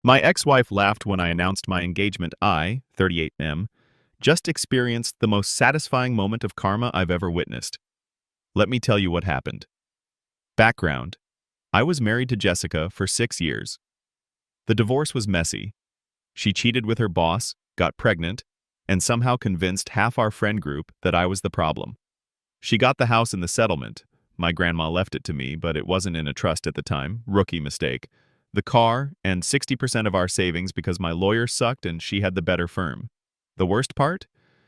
My ex-wife laughed when I announced my engagement. I, 38M, just experienced the most satisfying moment of karma I've ever witnessed. Let me tell you what happened. Background. I was married to Jessica for 6 years. The divorce was messy. She cheated with her boss, got pregnant, and somehow convinced half our friend group that I was the problem. She got the house in the settlement. My grandma left it to me, but it wasn't in a trust at the time. Rookie mistake. The car, and 60% of our savings because my lawyer sucked and she had the better firm. The worst part?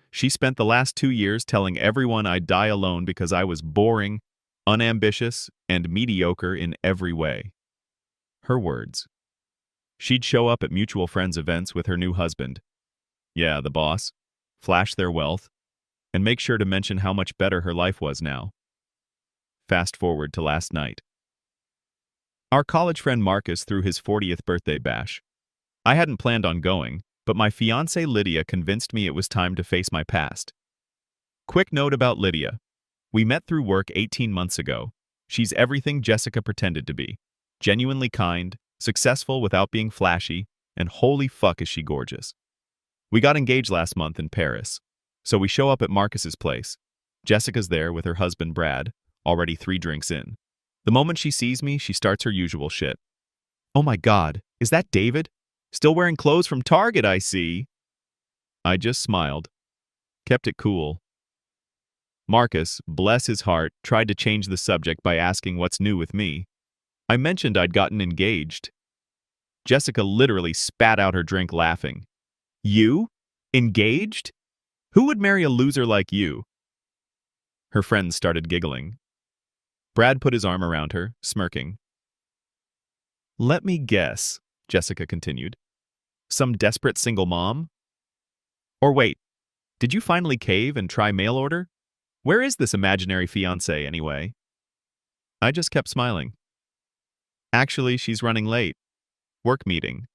She spent the last 2 years telling everyone I'd die alone because I was boring, unambitious, and mediocre in every way. Her words. She'd show up at mutual friends' events with her new husband. Yeah, the boss. Flash their wealth, and make sure to mention how much better her life was now. Fast forward to last night. Our college friend Marcus threw his 40th birthday bash. I hadn't planned on going, but my fiancée Lydia convinced me it was time to face my past. Quick note about Lydia. We met through work 18 months ago. She's everything Jessica pretended to be. Genuinely kind, successful without being flashy, and holy fuck is she gorgeous. We got engaged last month in Paris. So we show up at Marcus's place. Jessica's there with her husband Brad, already 3 drinks in. The moment she sees me, she starts her usual shit. Oh my God, is that David? Still wearing clothes from Target, I see. I just smiled. Kept it cool. Marcus, bless his heart, tried to change the subject by asking what's new with me. I mentioned I'd gotten engaged. Jessica literally spat out her drink laughing. You? Engaged? Who would marry a loser like you? Her friends started giggling. Brad put his arm around her, smirking. Let me guess, Jessica continued. Some desperate single mom? Or wait, did you finally cave and try mail order? Where is this imaginary fiancé anyway? I just kept smiling. Actually, she's running late. Work meeting.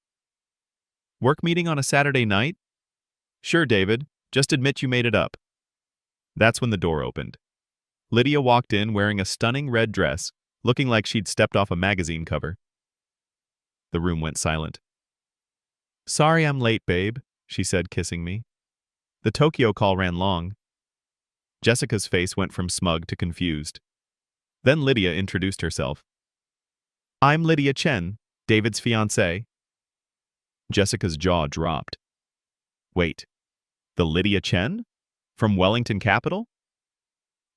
Work meeting on a Saturday night? Sure, David. Just admit you made it up. That's when the door opened. Lydia walked in wearing a stunning red dress, looking like she'd stepped off a magazine cover. The room went silent. Sorry I'm late, babe, she said, kissing me. The Tokyo call ran long. Jessica's face went from smug to confused. Then Lydia introduced herself. I'm Lydia Chen, David's fiancée. Jessica's jaw dropped. Wait, the Lydia Chen? From Wellington Capital?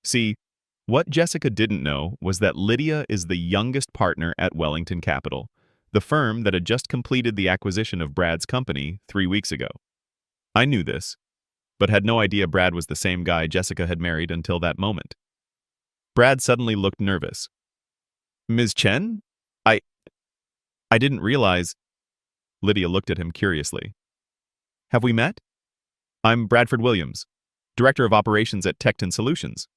See, what Jessica didn't know was that Lydia is the youngest partner at Wellington Capital, the firm that had just completed the acquisition of Brad's company 3 weeks ago. I knew this, but had no idea Brad was the same guy Jessica had married until that moment. Brad suddenly looked nervous. Ms. Chen? I didn't realize. Lydia looked at him curiously. Have we met? I'm Bradford Williams, Director of Operations at Tecton Solutions.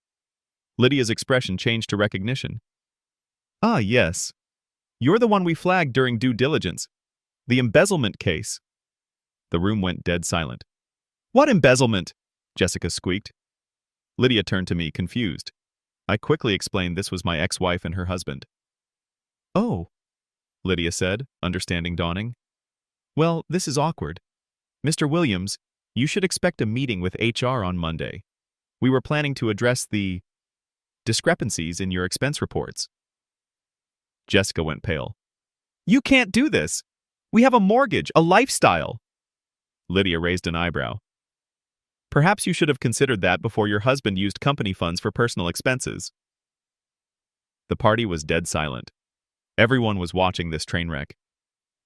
Lydia's expression changed to recognition. Ah, yes. You're the one we flagged during due diligence. The embezzlement case. The room went dead silent. What embezzlement? Jessica squeaked. Lydia turned to me, confused. I quickly explained this was my ex-wife and her husband. Oh, Lydia said, understanding dawning. Well, this is awkward. Mr. Williams, you should expect a meeting with HR on Monday. We were planning to address the discrepancies in your expense reports. Jessica went pale. You can't do this. We have a mortgage, a lifestyle. Lydia raised an eyebrow. Perhaps you should have considered that before your husband used company funds for personal expenses. The party was dead silent. Everyone was watching this train wreck.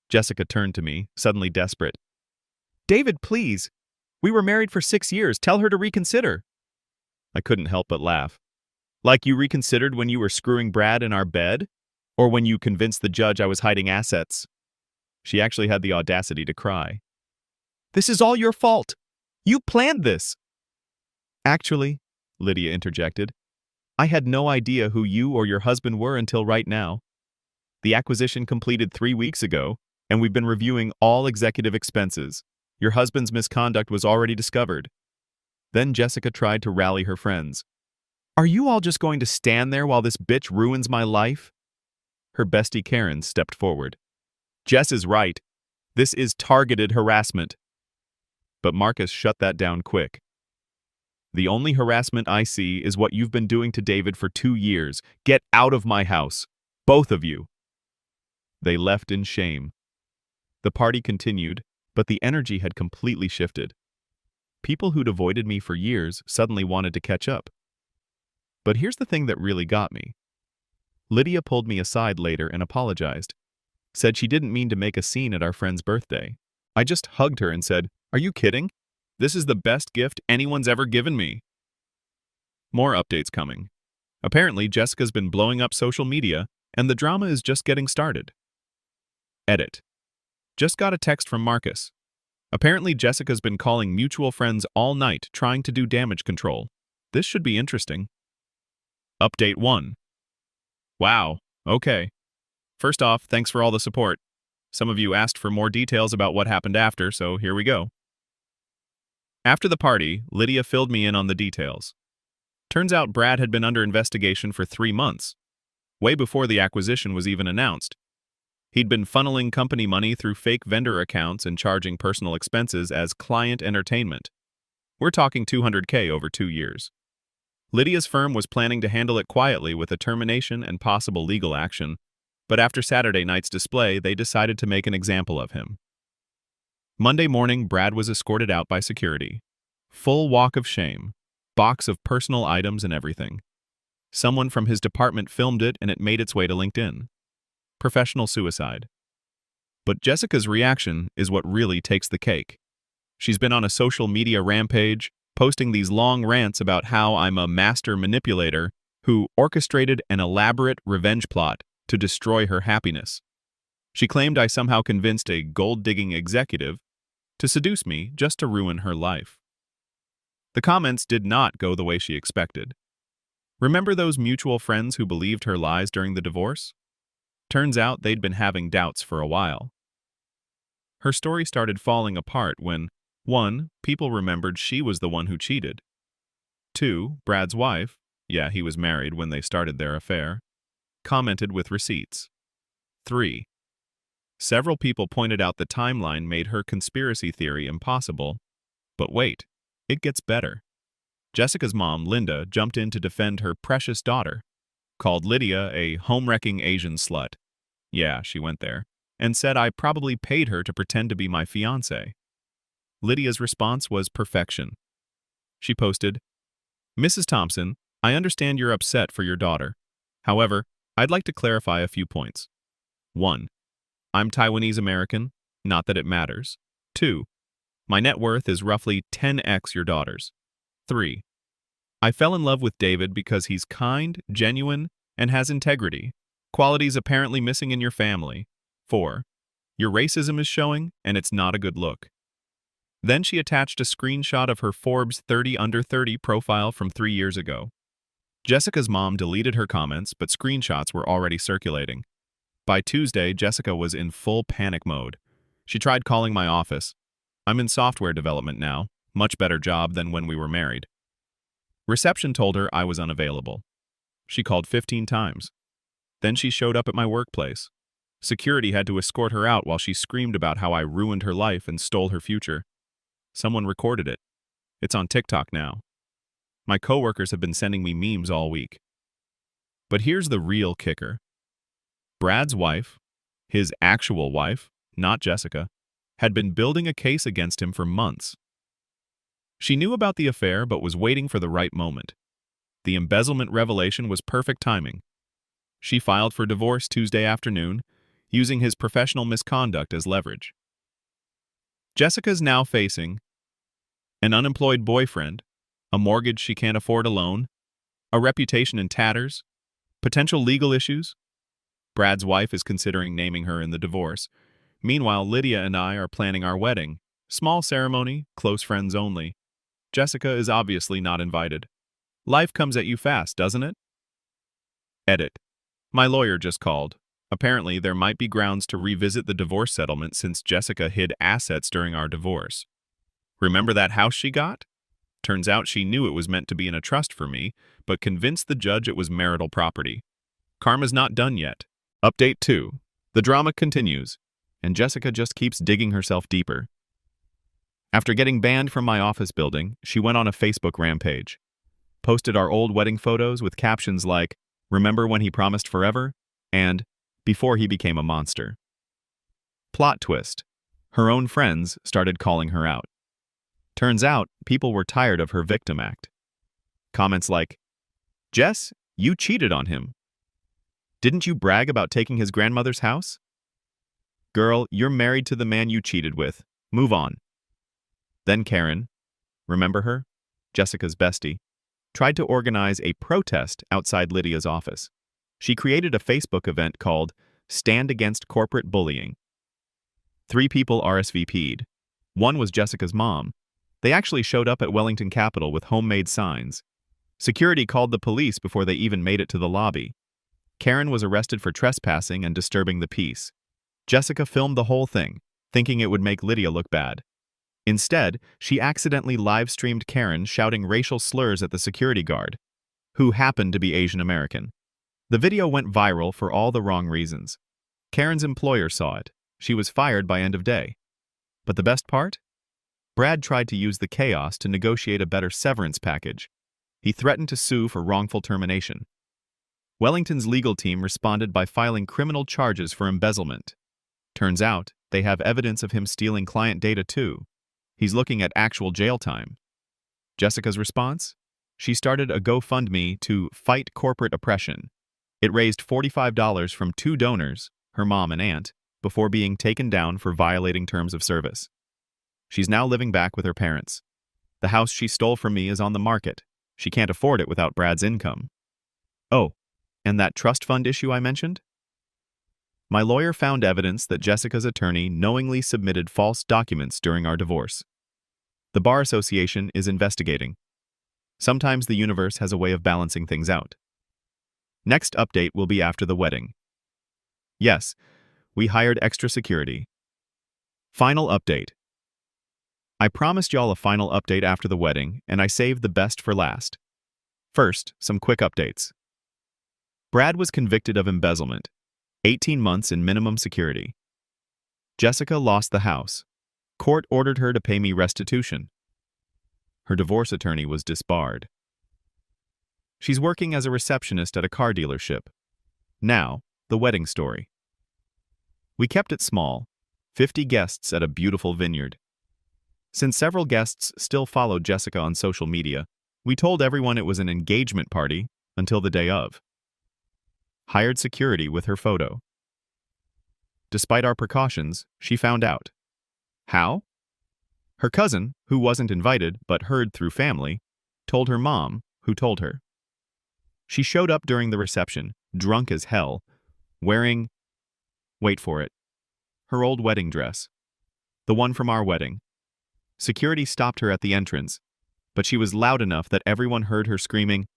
Jessica turned to me, suddenly desperate. David, please. We were married for 6 years. Tell her to reconsider. I couldn't help but laugh. Like you reconsidered when you were screwing Brad in our bed? Or when you convinced the judge I was hiding assets? She actually had the audacity to cry. This is all your fault. You planned this. Actually, Lydia interjected, I had no idea who you or your husband were until right now. The acquisition completed 3 weeks ago, and we've been reviewing all executive expenses. Your husband's misconduct was already discovered. Then Jessica tried to rally her friends. Are you all just going to stand there while this bitch ruins my life? Her bestie Karen stepped forward. Jess is right. This is targeted harassment. But Marcus shut that down quick. The only harassment I see is what you've been doing to David for 2 years. Get out of my house. Both of you. They left in shame. The party continued, but the energy had completely shifted. People who'd avoided me for years suddenly wanted to catch up. But here's the thing that really got me. Lydia pulled me aside later and apologized. Said she didn't mean to make a scene at our friend's birthday. I just hugged her and said, "Are you kidding? This is the best gift anyone's ever given me." More updates coming. Apparently, Jessica's been blowing up social media, and the drama is just getting started. Edit. Just got a text from Marcus. Apparently, Jessica's been calling mutual friends all night trying to do damage control. This should be interesting. Update 1. Wow, okay. First off, thanks for all the support. Some of you asked for more details about what happened after, so here we go. After the party, Lydia filled me in on the details. Turns out Brad had been under investigation for 3 months, way before the acquisition was even announced. He'd been funneling company money through fake vendor accounts and charging personal expenses as client entertainment. We're talking $200K over 2 years. Lydia's firm was planning to handle it quietly with a termination and possible legal action, but after Saturday night's display, they decided to make an example of him. Monday morning, Brad was escorted out by security. Full walk of shame, box of personal items and everything. Someone from his department filmed it and it made its way to LinkedIn. Professional suicide. But Jessica's reaction is what really takes the cake. She's been on a social media rampage, posting these long rants about how I'm a master manipulator who orchestrated an elaborate revenge plot to destroy her happiness. She claimed I somehow convinced a gold-digging executive to seduce me just to ruin her life. The comments did not go the way she expected. Remember those mutual friends who believed her lies during the divorce? Turns out they'd been having doubts for a while. Her story started falling apart when 1. People remembered she was the one who cheated. 2. Brad's wife, yeah, he was married when they started their affair, commented with receipts. 3. Several people pointed out the timeline made her conspiracy theory impossible. But wait, it gets better. Jessica's mom, Linda, jumped in to defend her precious daughter, called Lydia a home-wrecking Asian slut. Yeah, she went there, and said I probably paid her to pretend to be my fiancé. Lydia's response was perfection. She posted, "Mrs. Thompson, I understand you're upset for your daughter. However, I'd like to clarify a few points. 1. I'm Taiwanese American, not that it matters. 2. My net worth is roughly 10x your daughter's. 3. I fell in love with David because he's kind, genuine, and has integrity, qualities apparently missing in your family. 4. Your racism is showing, and it's not a good look." Then she attached a screenshot of her Forbes 30 Under 30 profile from 3 years ago. Jessica's mom deleted her comments, but screenshots were already circulating. By Tuesday, Jessica was in full panic mode. She tried calling my office. I'm in software development now, much better job than when we were married. Reception told her I was unavailable. She called 15 times. Then she showed up at my workplace. Security had to escort her out while she screamed about how I ruined her life and stole her future. Someone recorded it. It's on TikTok now. My coworkers have been sending me memes all week. But here's the real kicker. Brad's wife, his actual wife, not Jessica, had been building a case against him for months. She knew about the affair but was waiting for the right moment. The embezzlement revelation was perfect timing. She filed for divorce Tuesday afternoon, using his professional misconduct as leverage. Jessica's now facing an unemployed boyfriend, a mortgage she can't afford alone, a reputation in tatters, potential legal issues. Brad's wife is considering naming her in the divorce. Meanwhile, Lydia and I are planning our wedding. Small ceremony, close friends only. Jessica is obviously not invited. Life comes at you fast, doesn't it? Edit. My lawyer just called. Apparently, there might be grounds to revisit the divorce settlement since Jessica hid assets during our divorce. Remember that house she got? Turns out she knew it was meant to be in a trust for me, but convinced the judge it was marital property. Karma's not done yet. Update 2. The drama continues. and Jessica just keeps digging herself deeper. After getting banned from my office building, she went on a Facebook rampage. Posted our old wedding photos with captions like, "Remember when he promised forever?" and "Before he became a monster." Plot twist. Her own friends started calling her out. Turns out, people were tired of her victim act. Comments like, "Jess, you cheated on him. Didn't you brag about taking his grandmother's house? Girl, you're married to the man you cheated with. Move on." Then Karen, remember her? Jessica's bestie, tried to organize a protest outside Lydia's office. She created a Facebook event called Stand Against Corporate Bullying. 3 people RSVP'd. One was Jessica's mom. They actually showed up at Wellington Capitol with homemade signs. Security called the police before they even made it to the lobby. Karen was arrested for trespassing and disturbing the peace. Jessica filmed the whole thing, thinking it would make Lydia look bad. Instead, she accidentally live-streamed Karen shouting racial slurs at the security guard, who happened to be Asian American. The video went viral for all the wrong reasons. Karen's employer saw it. She was fired by end of day. But the best part? Brad tried to use the chaos to negotiate a better severance package. He threatened to sue for wrongful termination. Wellington's legal team responded by filing criminal charges for embezzlement. Turns out, they have evidence of him stealing client data too. He's looking at actual jail time. Jessica's response? She started a GoFundMe to fight corporate oppression. It raised $45 from 2 donors, her mom and aunt, before being taken down for violating terms of service. She's now living back with her parents. The house she stole from me is on the market. She can't afford it without Brad's income. Oh, and that trust fund issue I mentioned? My lawyer found evidence that Jessica's attorney knowingly submitted false documents during our divorce. The Bar Association is investigating. Sometimes the universe has a way of balancing things out. Next update will be after the wedding. Yes, we hired extra security. Final update. I promised y'all a final update after the wedding, and I saved the best for last. First, some quick updates. Brad was convicted of embezzlement. 18 months in minimum security. Jessica lost the house. Court ordered her to pay me restitution. Her divorce attorney was disbarred. She's working as a receptionist at a car dealership. Now, the wedding story. We kept it small, 50 guests at a beautiful vineyard. Since several guests still followed Jessica on social media, we told everyone it was an engagement party until the day of. Hired security with her photo. Despite our precautions, she found out. How? Her cousin, who wasn't invited but heard through family, told her mom, who told her. She showed up during the reception, drunk as hell, wearing, wait for it, her old wedding dress. The one from our wedding. Security stopped her at the entrance, but she was loud enough that everyone heard her screaming,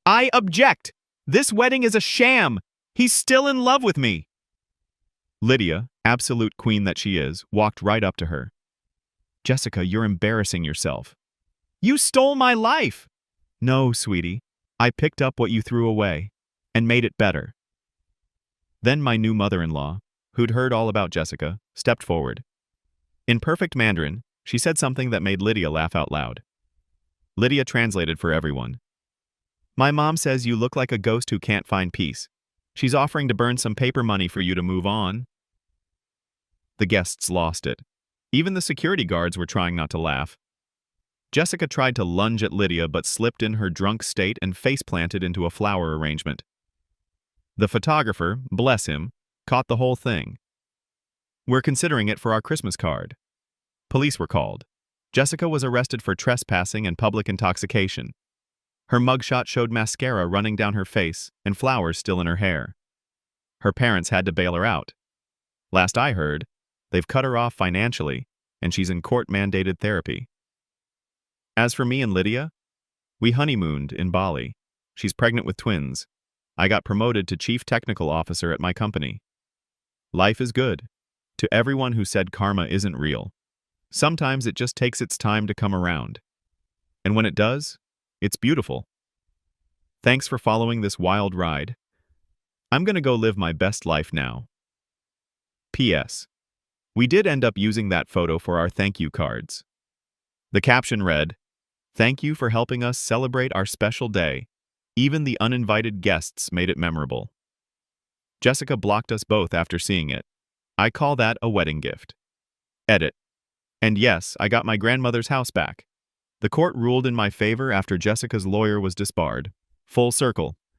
"I object! This wedding is a sham! He's still in love with me!" Lydia, absolute queen that she is, walked right up to her. "Jessica, you're embarrassing yourself." "You stole my life!" "No, sweetie. I picked up what you threw away and made it better." Then my new mother-in-law, who'd heard all about Jessica, stepped forward. In perfect Mandarin, she said something that made Lydia laugh out loud. Lydia translated for everyone. "My mom says you look like a ghost who can't find peace. She's offering to burn some paper money for you to move on." The guests lost it. Even the security guards were trying not to laugh. Jessica tried to lunge at Lydia but slipped in her drunk state and face-planted into a flower arrangement. The photographer, bless him, caught the whole thing. "We're considering it for our Christmas card." Police were called. Jessica was arrested for trespassing and public intoxication. Her mugshot showed mascara running down her face and flowers still in her hair. Her parents had to bail her out. Last I heard, they've cut her off financially, and she's in court-mandated therapy. As for me and Lydia, we honeymooned in Bali. She's pregnant with twins. I got promoted to chief technical officer at my company. Life is good. To everyone who said karma isn't real, sometimes it just takes its time to come around. And when it does, it's beautiful. Thanks for following this wild ride. I'm gonna go live my best life now. P.S. We did end up using that photo for our thank you cards. The caption read, "Thank you for helping us celebrate our special day. Even the uninvited guests made it memorable." Jessica blocked us both after seeing it. I call that a wedding gift. Edit. And yes, I got my grandmother's house back. The court ruled in my favor after Jessica's lawyer was disbarred. Full circle.